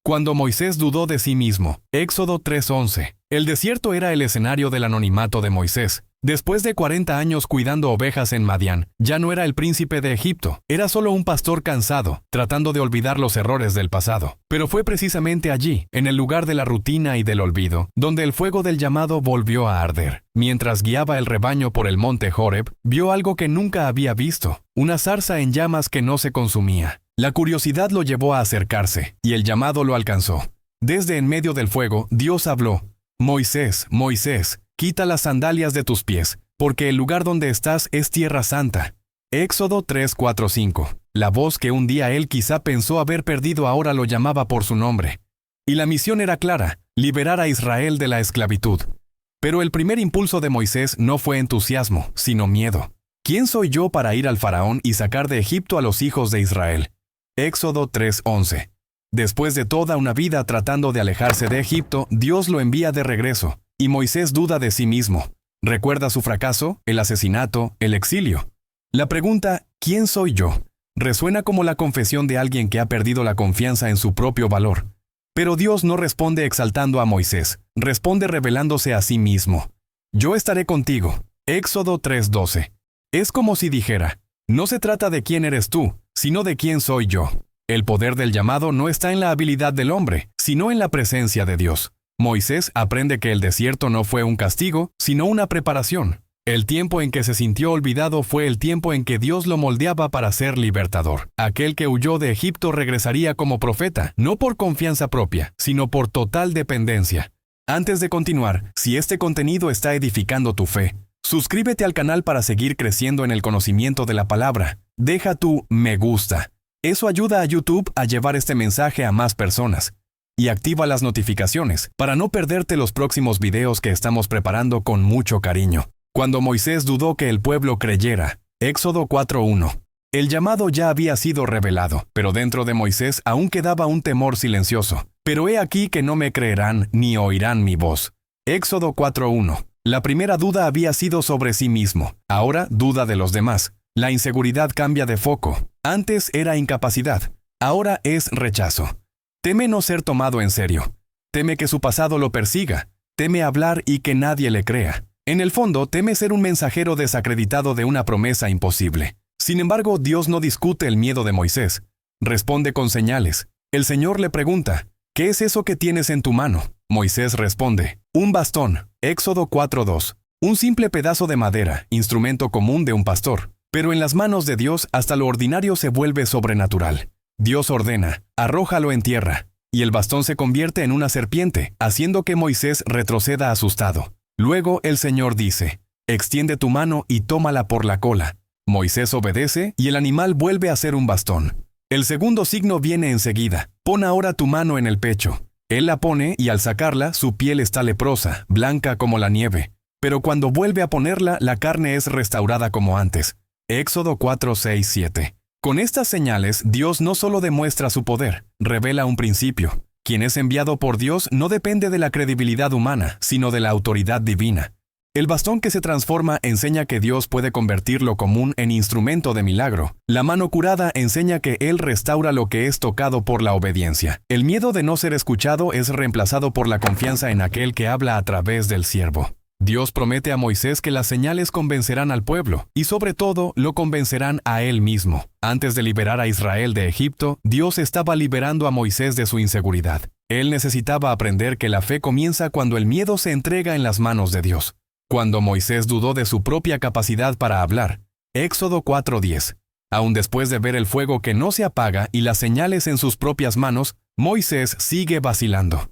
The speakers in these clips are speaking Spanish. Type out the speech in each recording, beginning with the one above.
Cuando Moisés dudó de sí mismo. Éxodo 3:11. El desierto era el escenario del anonimato de Moisés. Después de 40 años cuidando ovejas en Madián, ya no era el príncipe de Egipto, era solo un pastor cansado, tratando de olvidar los errores del pasado. Pero fue precisamente allí, en el lugar de la rutina y del olvido, donde el fuego del llamado volvió a arder. Mientras guiaba el rebaño por el monte Horeb, vio algo que nunca había visto, una zarza en llamas que no se consumía. La curiosidad lo llevó a acercarse, y el llamado lo alcanzó. Desde en medio del fuego, Dios habló: Moisés, Moisés, quita las sandalias de tus pies, porque el lugar donde estás es tierra santa. Éxodo 3:4-5. La voz que un día él quizá pensó haber perdido ahora lo llamaba por su nombre. Y la misión era clara: liberar a Israel de la esclavitud. Pero el primer impulso de Moisés no fue entusiasmo, sino miedo. ¿Quién soy yo para ir al faraón y sacar de Egipto a los hijos de Israel? Éxodo 3:11. Después de toda una vida tratando de alejarse de Egipto, Dios lo envía de regreso, y Moisés duda de sí mismo. ¿Recuerda su fracaso, el asesinato, el exilio? La pregunta, ¿quién soy yo?, resuena como la confesión de alguien que ha perdido la confianza en su propio valor. Pero Dios no responde exaltando a Moisés, responde revelándose a sí mismo. Yo estaré contigo. Éxodo 3:12. Es como si dijera: no se trata de quién eres tú, sino de quién soy yo. El poder del llamado no está en la habilidad del hombre, sino en la presencia de Dios. Moisés aprende que el desierto no fue un castigo, sino una preparación. El tiempo en que se sintió olvidado fue el tiempo en que Dios lo moldeaba para ser libertador. Aquel que huyó de Egipto regresaría como profeta, no por confianza propia, sino por total dependencia. Antes de continuar, si este contenido está edificando tu fe, suscríbete al canal para seguir creciendo en el conocimiento de la palabra. Deja tu me gusta. Eso ayuda a YouTube a llevar este mensaje a más personas. Y activa las notificaciones para no perderte los próximos videos que estamos preparando con mucho cariño. Cuando Moisés dudó que el pueblo creyera. Éxodo 4:1. El llamado ya había sido revelado, pero dentro de Moisés aún quedaba un temor silencioso. Pero he aquí que no me creerán ni oirán mi voz. Éxodo 4:1. La primera duda había sido sobre sí mismo, ahora duda de los demás. La inseguridad cambia de foco. Antes era incapacidad, ahora es rechazo. Teme no ser tomado en serio. Teme que su pasado lo persiga. Teme hablar y que nadie le crea. En el fondo, teme ser un mensajero desacreditado de una promesa imposible. Sin embargo, Dios no discute el miedo de Moisés. Responde con señales. El Señor le pregunta: ¿qué es eso que tienes en tu mano? Moisés responde: un bastón. Éxodo 4:2. Un simple pedazo de madera, instrumento común de un pastor. Pero en las manos de Dios hasta lo ordinario se vuelve sobrenatural. Dios ordena: arrójalo en tierra. Y el bastón se convierte en una serpiente, haciendo que Moisés retroceda asustado. Luego el Señor dice: extiende tu mano y tómala por la cola. Moisés obedece y el animal vuelve a ser un bastón. El segundo signo viene enseguida: pon ahora tu mano en el pecho. Él la pone y al sacarla su piel está leprosa, blanca como la nieve. Pero cuando vuelve a ponerla, la carne es restaurada como antes. Éxodo 4:6-7. Con estas señales, Dios no solo demuestra su poder, revela un principio. Quien es enviado por Dios no depende de la credibilidad humana, sino de la autoridad divina. El bastón que se transforma enseña que Dios puede convertir lo común en instrumento de milagro. La mano curada enseña que Él restaura lo que es tocado por la obediencia. El miedo de no ser escuchado es reemplazado por la confianza en aquel que habla a través del siervo. Dios promete a Moisés que las señales convencerán al pueblo, y sobre todo, lo convencerán a él mismo. Antes de liberar a Israel de Egipto, Dios estaba liberando a Moisés de su inseguridad. Él necesitaba aprender que la fe comienza cuando el miedo se entrega en las manos de Dios. Cuando Moisés dudó de su propia capacidad para hablar. Éxodo 4:10. Aun después de ver el fuego que no se apaga y las señales en sus propias manos, Moisés sigue vacilando.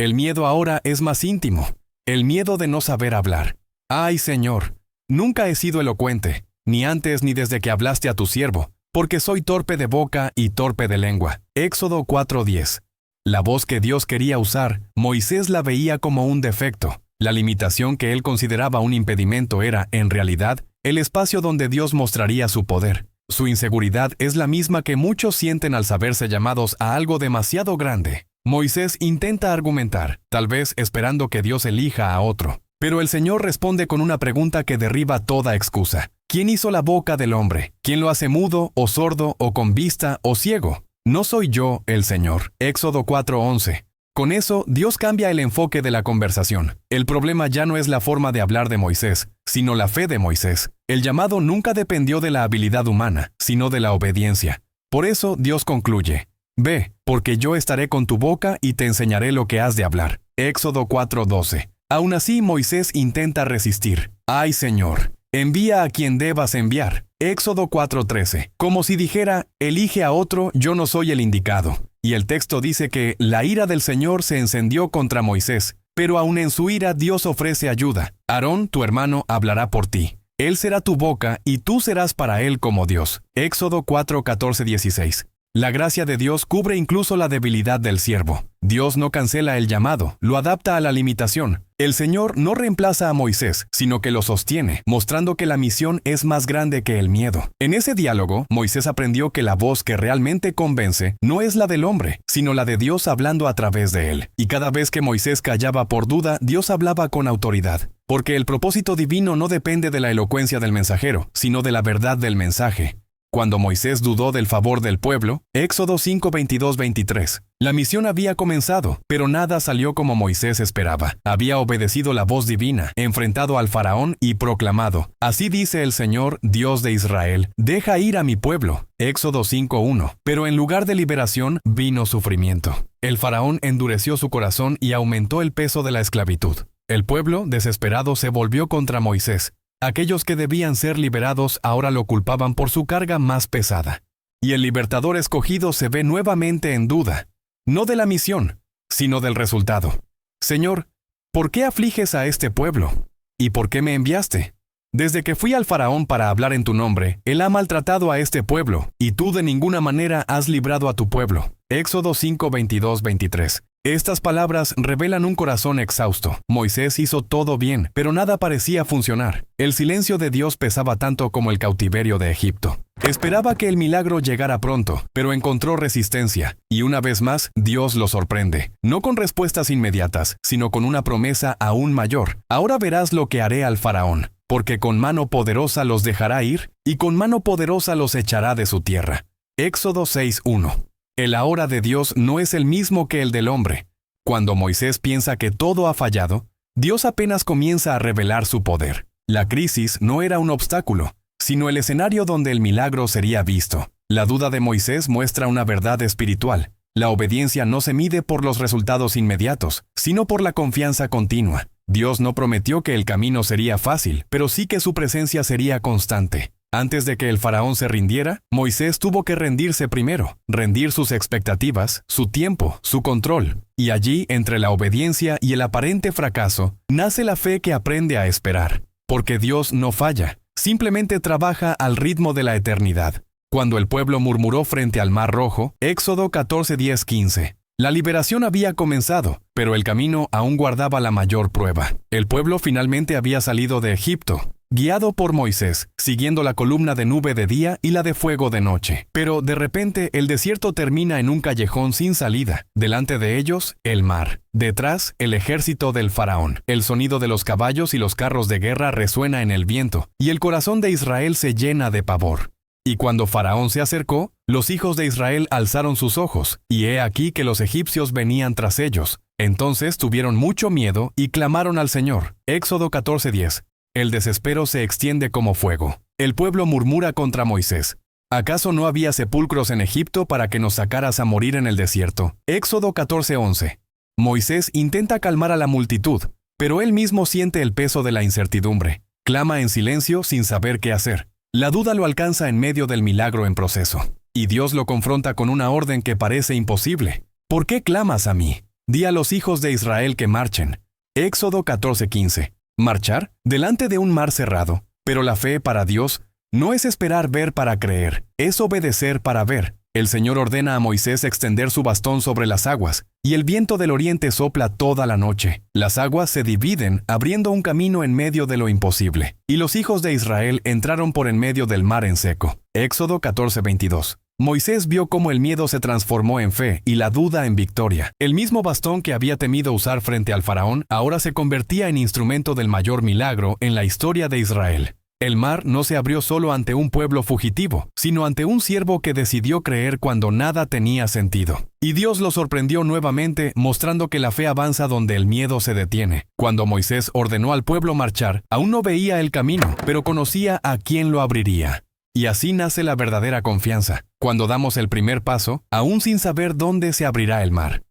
El miedo ahora es más íntimo. El miedo de no saber hablar. ¡Ay, Señor! Nunca he sido elocuente, ni antes ni desde que hablaste a tu siervo, porque soy torpe de boca y torpe de lengua. Éxodo 4:10. La voz que Dios quería usar, Moisés la veía como un defecto. La limitación que él consideraba un impedimento era, en realidad, el espacio donde Dios mostraría su poder. Su inseguridad es la misma que muchos sienten al saberse llamados a algo demasiado grande. Moisés intenta argumentar, tal vez esperando que Dios elija a otro. Pero el Señor responde con una pregunta que derriba toda excusa. ¿Quién hizo la boca del hombre? ¿Quién lo hace mudo, o sordo, o con vista, o ciego? no soy yo, el Señor. Éxodo 4:11. Con eso, Dios cambia el enfoque de la conversación. El problema ya no es la forma de hablar de Moisés, sino la fe de Moisés. El llamado nunca dependió de la habilidad humana, sino de la obediencia. Por eso, Dios concluye: Ve, porque yo estaré con tu boca y te enseñaré lo que has de hablar. Éxodo 4:12. Aún así, Moisés intenta resistir. ¡Ay, Señor! Envía a quien debas enviar. Éxodo 4:13. Como si dijera: elige a otro, yo no soy el indicado. Y el texto dice que la ira del Señor se encendió contra Moisés, pero aún en su ira Dios ofrece ayuda. Aarón, tu hermano, hablará por ti. Él será tu boca y tú serás para él como Dios. Éxodo 4:14-16. La gracia de Dios cubre incluso la debilidad del siervo. Dios no cancela el llamado, lo adapta a la limitación. El Señor no reemplaza a Moisés, sino que lo sostiene, mostrando que la misión es más grande que el miedo. En ese diálogo, Moisés aprendió que la voz que realmente convence no es la del hombre, sino la de Dios hablando a través de él. Y cada vez que Moisés callaba por duda, Dios hablaba con autoridad. Porque el propósito divino no depende de la elocuencia del mensajero, sino de la verdad del mensaje. Cuando Moisés dudó del favor del pueblo, Éxodo 5:22-23, la misión había comenzado, pero nada salió como Moisés esperaba. Había obedecido la voz divina, enfrentado al faraón y proclamado: así dice el Señor, Dios de Israel, deja ir a mi pueblo. Éxodo 5:1. Pero en lugar de liberación, vino sufrimiento. El faraón endureció su corazón y aumentó el peso de la esclavitud. El pueblo, desesperado, se volvió contra Moisés. Aquellos que debían ser liberados ahora lo culpaban por su carga más pesada. Y el libertador escogido se ve nuevamente en duda, no de la misión, sino del resultado. Señor, ¿por qué afliges a este pueblo? ¿Y por qué me enviaste? Desde que fui al faraón para hablar en tu nombre, él ha maltratado a este pueblo, y tú de ninguna manera has librado a tu pueblo. Éxodo 5:22-23. Estas palabras revelan un corazón exhausto. Moisés hizo todo bien, pero nada parecía funcionar. El silencio de Dios pesaba tanto como el cautiverio de Egipto. Esperaba que el milagro llegara pronto, pero encontró resistencia. Y una vez más, Dios lo sorprende. No con respuestas inmediatas, sino con una promesa aún mayor. Ahora verás lo que haré al faraón, porque con mano poderosa los dejará ir, y con mano poderosa los echará de su tierra. Éxodo 6:1. El ahora de Dios no es el mismo que el del hombre. Cuando Moisés piensa que todo ha fallado, Dios apenas comienza a revelar su poder. La crisis no era un obstáculo, sino el escenario donde el milagro sería visto. La duda de Moisés muestra una verdad espiritual. La obediencia no se mide por los resultados inmediatos, sino por la confianza continua. Dios no prometió que el camino sería fácil, pero sí que su presencia sería constante. Antes de que el faraón se rindiera, Moisés tuvo que rendirse primero, rendir sus expectativas, su tiempo, su control. Y allí, entre la obediencia y el aparente fracaso, nace la fe que aprende a esperar. Porque Dios no falla, simplemente trabaja al ritmo de la eternidad. Cuando el pueblo murmuró frente al Mar Rojo, Éxodo 14:10-15. La liberación había comenzado, pero el camino aún guardaba la mayor prueba. El pueblo finalmente había salido de Egipto, guiado por Moisés, siguiendo la columna de nube de día y la de fuego de noche. Pero de repente el desierto termina en un callejón sin salida. Delante de ellos, el mar. Detrás, el ejército del faraón. El sonido de los caballos y los carros de guerra resuena en el viento, y el corazón de Israel se llena de pavor. Y cuando Faraón se acercó, los hijos de Israel alzaron sus ojos, y he aquí que los egipcios venían tras ellos. Entonces tuvieron mucho miedo y clamaron al Señor. Éxodo 14:10. El desespero se extiende como fuego. El pueblo murmura contra Moisés. ¿Acaso no había sepulcros en Egipto para que nos sacaras a morir en el desierto? Éxodo 14:11. Moisés intenta calmar a la multitud, pero él mismo siente el peso de la incertidumbre. Clama en silencio sin saber qué hacer. La duda lo alcanza en medio del milagro en proceso. Y Dios lo confronta con una orden que parece imposible. ¿Por qué clamas a mí? Di a los hijos de Israel que marchen. Éxodo 14:15. Marchar delante de un mar cerrado. Pero la fe para Dios no es esperar ver para creer, es obedecer para ver. El Señor ordena a Moisés extender su bastón sobre las aguas, y el viento del oriente sopla toda la noche. Las aguas se dividen, abriendo un camino en medio de lo imposible. Y los hijos de Israel entraron por en medio del mar en seco. Éxodo 14:22. Moisés vio cómo el miedo se transformó en fe y la duda en victoria. El mismo bastón que había temido usar frente al faraón ahora se convertía en instrumento del mayor milagro en la historia de Israel. El mar no se abrió solo ante un pueblo fugitivo, sino ante un siervo que decidió creer cuando nada tenía sentido. Y Dios lo sorprendió nuevamente, mostrando que la fe avanza donde el miedo se detiene. Cuando Moisés ordenó al pueblo marchar, aún no veía el camino, pero conocía a quién lo abriría. Y así nace la verdadera confianza, cuando damos el primer paso, aún sin saber dónde se abrirá el mar.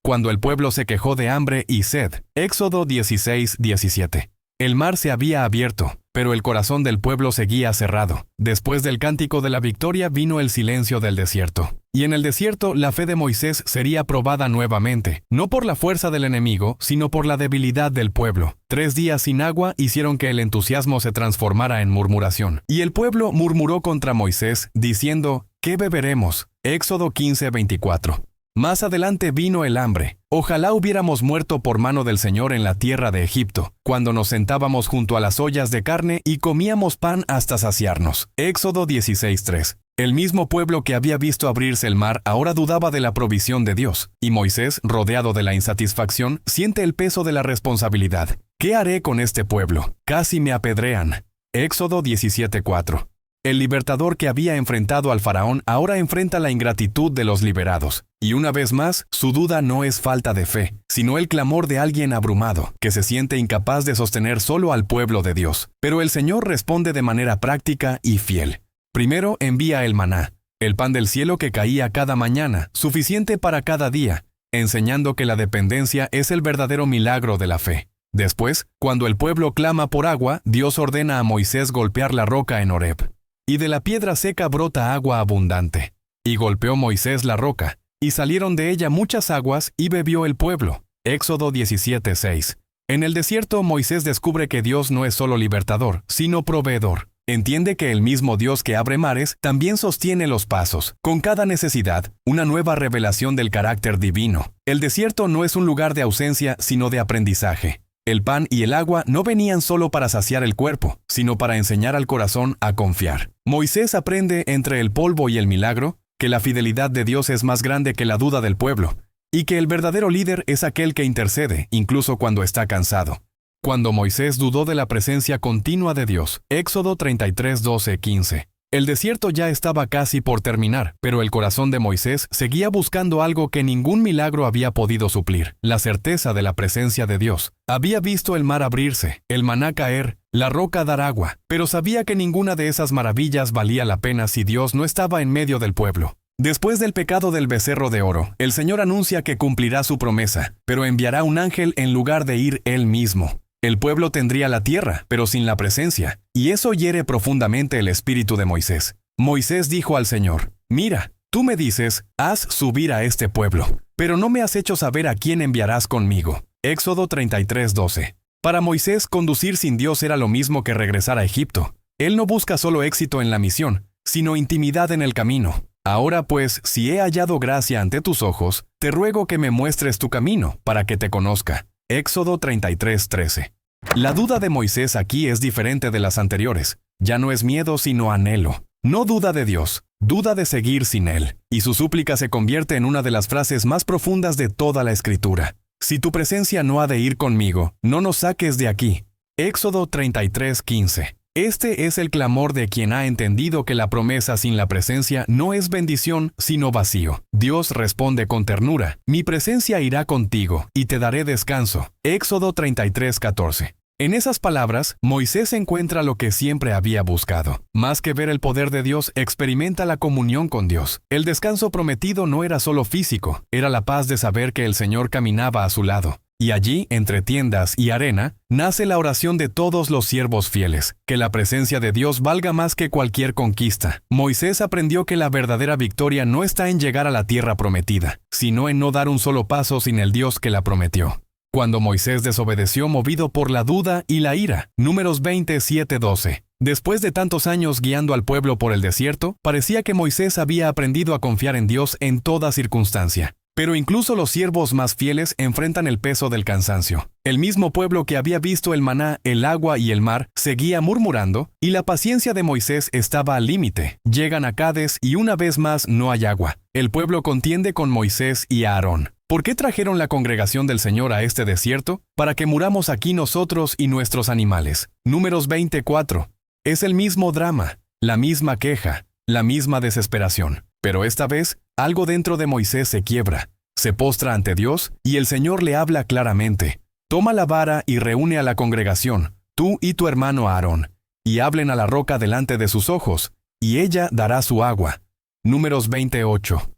Cuando el pueblo se quejó de hambre y sed, Éxodo 16:17. El mar se había abierto, pero el corazón del pueblo seguía cerrado. Después del cántico de la victoria vino el silencio del desierto. Y en el desierto la fe de Moisés sería probada nuevamente, no por la fuerza del enemigo, sino por la debilidad del pueblo. 3 días sin agua hicieron que el entusiasmo se transformara en murmuración. Y el pueblo murmuró contra Moisés, diciendo, ¿qué beberemos? Éxodo 15:24. Más adelante vino el hambre. Ojalá hubiéramos muerto por mano del Señor en la tierra de Egipto, cuando nos sentábamos junto a las ollas de carne y comíamos pan hasta saciarnos. Éxodo 16:3. El mismo pueblo que había visto abrirse el mar ahora dudaba de la provisión de Dios, y Moisés, rodeado de la insatisfacción, siente el peso de la responsabilidad. ¿Qué haré con este pueblo? Casi me apedrean. Éxodo 17:4. El libertador que había enfrentado al faraón ahora enfrenta la ingratitud de los liberados. Y una vez más, su duda no es falta de fe, sino el clamor de alguien abrumado, que se siente incapaz de sostener solo al pueblo de Dios. Pero el Señor responde de manera práctica y fiel. Primero envía el maná, el pan del cielo que caía cada mañana, suficiente para cada día, enseñando que la dependencia es el verdadero milagro de la fe. Después, cuando el pueblo clama por agua, Dios ordena a Moisés golpear la roca en Horeb. Y de la piedra seca brota agua abundante. Y golpeó Moisés la roca, y salieron de ella muchas aguas, y bebió el pueblo. Éxodo 17:6. En el desierto, Moisés descubre que Dios no es solo libertador, sino proveedor. Entiende que el mismo Dios que abre mares también sostiene los pasos. Con cada necesidad, una nueva revelación del carácter divino. El desierto no es un lugar de ausencia, sino de aprendizaje. El pan y el agua no venían solo para saciar el cuerpo, sino para enseñar al corazón a confiar. Moisés aprende entre el polvo y el milagro que la fidelidad de Dios es más grande que la duda del pueblo, y que el verdadero líder es aquel que intercede, incluso cuando está cansado. Cuando Moisés dudó de la presencia continua de Dios, Éxodo 33:12-15. El desierto ya estaba casi por terminar, pero el corazón de Moisés seguía buscando algo que ningún milagro había podido suplir, la certeza de la presencia de Dios. Había visto el mar abrirse, el maná caer, la roca dar agua, pero sabía que ninguna de esas maravillas valía la pena si Dios no estaba en medio del pueblo. Después del pecado del becerro de oro, el Señor anuncia que cumplirá su promesa, pero enviará un ángel en lugar de ir Él mismo. El pueblo tendría la tierra, pero sin la presencia, y eso hiere profundamente el espíritu de Moisés. Moisés dijo al Señor, «Mira, tú me dices, haz subir a este pueblo, pero no me has hecho saber a quién enviarás conmigo». Éxodo 33:12. Para Moisés, conducir sin Dios era lo mismo que regresar a Egipto. Él no busca solo éxito en la misión, sino intimidad en el camino. Ahora pues, si he hallado gracia ante tus ojos, te ruego que me muestres tu camino, para que te conozca. Éxodo 33:13. La duda de Moisés aquí es diferente de las anteriores. Ya no es miedo sino anhelo. No duda de Dios, duda de seguir sin Él. Y su súplica se convierte en una de las frases más profundas de toda la Escritura. Si tu presencia no ha de ir conmigo, no nos saques de aquí. Éxodo 33:15. Este es el clamor de quien ha entendido que la promesa sin la presencia no es bendición, sino vacío. Dios responde con ternura, «Mi presencia irá contigo, y te daré descanso». Éxodo 33:14. En esas palabras, Moisés encuentra lo que siempre había buscado. Más que ver el poder de Dios, experimenta la comunión con Dios. El descanso prometido no era solo físico, era la paz de saber que el Señor caminaba a su lado. Y allí, entre tiendas y arena, nace la oración de todos los siervos fieles, que la presencia de Dios valga más que cualquier conquista. Moisés aprendió que la verdadera victoria no está en llegar a la tierra prometida, sino en no dar un solo paso sin el Dios que la prometió. Cuando Moisés desobedeció movido por la duda y la ira, Números 27:12. Después de tantos años guiando al pueblo por el desierto, parecía que Moisés había aprendido a confiar en Dios en toda circunstancia. Pero incluso los siervos más fieles enfrentan el peso del cansancio. El mismo pueblo que había visto el maná, el agua y el mar, seguía murmurando, y la paciencia de Moisés estaba al límite. Llegan a Cades y una vez más no hay agua. El pueblo contiende con Moisés y Aarón. ¿Por qué trajeron la congregación del Señor a este desierto? Para que muramos aquí nosotros y nuestros animales. Números 24. Es el mismo drama, la misma queja, la misma desesperación. Pero esta vez, algo dentro de Moisés se quiebra, se postra ante Dios y el Señor le habla claramente. Toma la vara y reúne a la congregación, tú y tu hermano Aarón, y hablen a la roca delante de sus ojos, y ella dará su agua. Números 28.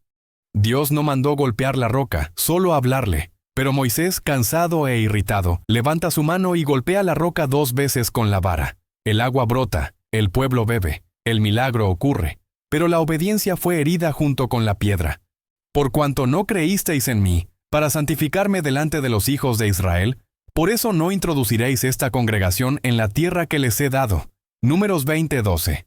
Dios no mandó golpear la roca, solo hablarle. Pero Moisés, cansado e irritado, levanta su mano y golpea la roca 2 veces con la vara. El agua brota, el pueblo bebe, el milagro ocurre. Pero la obediencia fue herida junto con la piedra. Por cuanto no creísteis en mí, para santificarme delante de los hijos de Israel, por eso no introduciréis esta congregación en la tierra que les he dado. Números 20:12.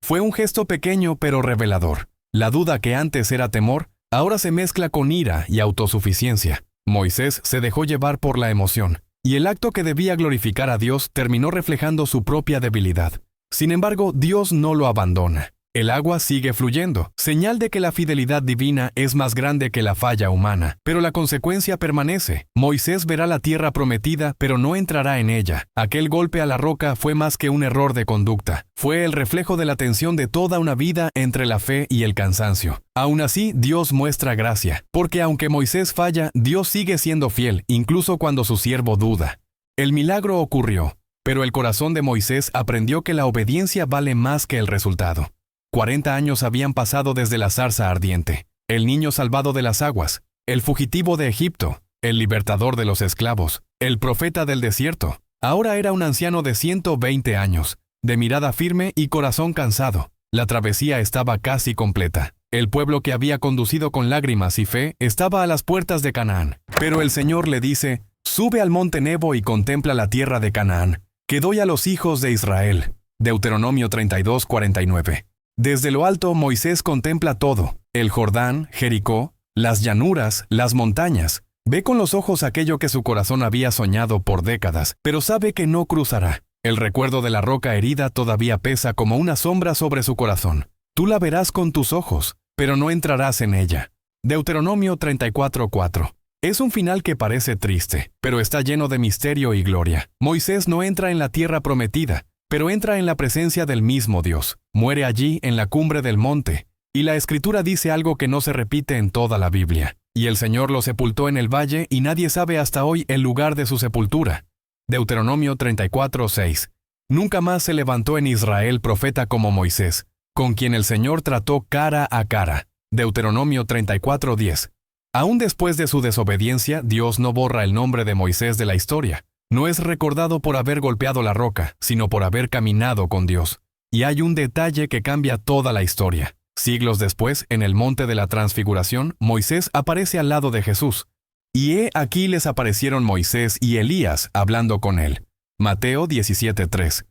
Fue un gesto pequeño pero revelador. La duda que antes era temor, ahora se mezcla con ira y autosuficiencia. Moisés se dejó llevar por la emoción, y el acto que debía glorificar a Dios terminó reflejando su propia debilidad. Sin embargo, Dios no lo abandona. El agua sigue fluyendo, señal de que la fidelidad divina es más grande que la falla humana. Pero la consecuencia permanece. Moisés verá la tierra prometida, pero no entrará en ella. Aquel golpe a la roca fue más que un error de conducta. Fue el reflejo de la tensión de toda una vida entre la fe y el cansancio. Aún así, Dios muestra gracia, porque aunque Moisés falla, Dios sigue siendo fiel, incluso cuando su siervo duda. El milagro ocurrió, pero el corazón de Moisés aprendió que la obediencia vale más que el resultado. 40 años habían pasado desde la zarza ardiente, el niño salvado de las aguas, el fugitivo de Egipto, el libertador de los esclavos, el profeta del desierto. Ahora era un anciano de 120 años, de mirada firme y corazón cansado. La travesía estaba casi completa. El pueblo que había conducido con lágrimas y fe estaba a las puertas de Canaán. Pero el Señor le dice, «Sube al monte Nebo y contempla la tierra de Canaán, que doy a los hijos de Israel». Deuteronomio 32:49. Desde lo alto Moisés contempla todo, el Jordán, Jericó, las llanuras, las montañas. Ve con los ojos aquello que su corazón había soñado por décadas, pero sabe que no cruzará. El recuerdo de la roca herida todavía pesa como una sombra sobre su corazón. Tú la verás con tus ojos, pero no entrarás en ella. Deuteronomio 34:4. Es un final que parece triste, pero está lleno de misterio y gloria. Moisés no entra en la tierra prometida, pero entra en la presencia del mismo Dios. Muere allí en la cumbre del monte, y la Escritura dice algo que no se repite en toda la Biblia. Y el Señor lo sepultó en el valle y nadie sabe hasta hoy el lugar de su sepultura. Deuteronomio 34:6. Nunca más se levantó en Israel profeta como Moisés, con quien el Señor trató cara a cara. Deuteronomio 34:10. Aún después de su desobediencia, Dios no borra el nombre de Moisés de la historia. No es recordado por haber golpeado la roca, sino por haber caminado con Dios. Y hay un detalle que cambia toda la historia. Siglos después, en el monte de la Transfiguración, Moisés aparece al lado de Jesús. Y he aquí les aparecieron Moisés y Elías hablando con él. Mateo 17:3.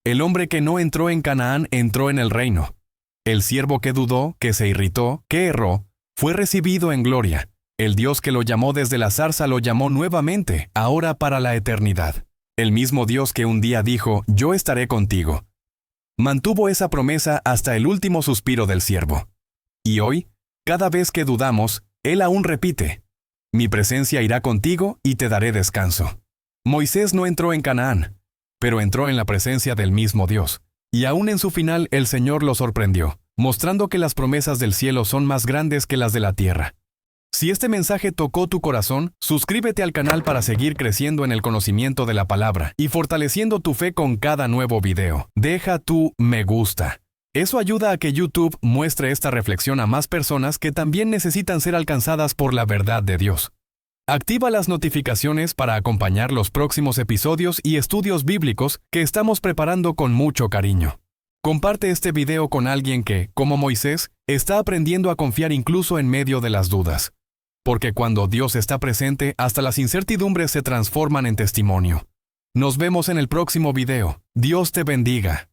El hombre que no entró en Canaán entró en el reino. El siervo que dudó, que se irritó, que erró, fue recibido en gloria. El Dios que lo llamó desde la zarza lo llamó nuevamente, ahora para la eternidad. El mismo Dios que un día dijo, «Yo estaré contigo», mantuvo esa promesa hasta el último suspiro del siervo. Y hoy, cada vez que dudamos, Él aún repite, «Mi presencia irá contigo y te daré descanso». Moisés no entró en Canaán, pero entró en la presencia del mismo Dios. Y aún en su final el Señor lo sorprendió, mostrando que las promesas del cielo son más grandes que las de la tierra. Si este mensaje tocó tu corazón, suscríbete al canal para seguir creciendo en el conocimiento de la palabra y fortaleciendo tu fe con cada nuevo video. Deja tu me gusta. Eso ayuda a que YouTube muestre esta reflexión a más personas que también necesitan ser alcanzadas por la verdad de Dios. Activa las notificaciones para acompañar los próximos episodios y estudios bíblicos que estamos preparando con mucho cariño. Comparte este video con alguien que, como Moisés, está aprendiendo a confiar incluso en medio de las dudas. Porque cuando Dios está presente, hasta las incertidumbres se transforman en testimonio. Nos vemos en el próximo video. Dios te bendiga.